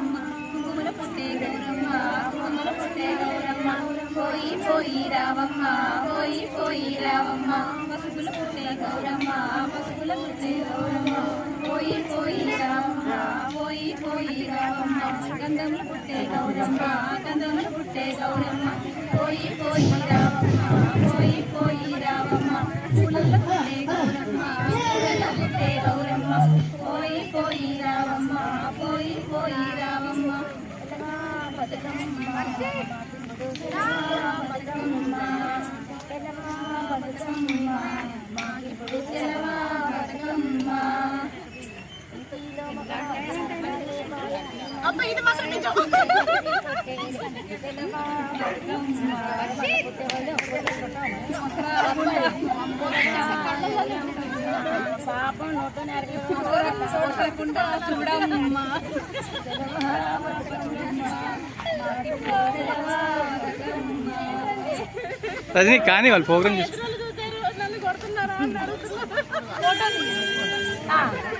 రావమ్మ కుంకుమల పుట్టే గౌరమ్మ కుంకుమల పుట్టే గౌరమ్మ పోయి పోయి రావమ్మ పోయి పోయి రావమ్మ పసుపుల పుట్టే గౌరమ్మ పసుపుల పుట్టే గౌరమ్మ పోయి పోయి రావమ్మ పోయి పోయి రావమ్మ గంధముల పుట్టే గౌరమ్మ గంధముల పుట్టే గౌరమ్మ పోయి పోయి రావమ్మ పోయి పోయి రావమ్మ పూలల్ల పుట్టే గౌరమ్మ పూలల్ల పుట్టే గౌరమ్మ పోయి పోయి రావమ్మ పోయి పోయి రావమ్మ బతుకమ్మ బతుకమ్మ బతుకమ్మ మాకిప్పుడు సెలవా బతుకమ్మ అబ్బా ఇది మాత్రం నిజం పాపం నోట్లో నేర్చుకుంటా చూడమ్మా రజనీ కానీ వాళ్ళు ప్రోగ్రామ్ నన్ను కొడుతున్నారా అని అడుగుతున్నారు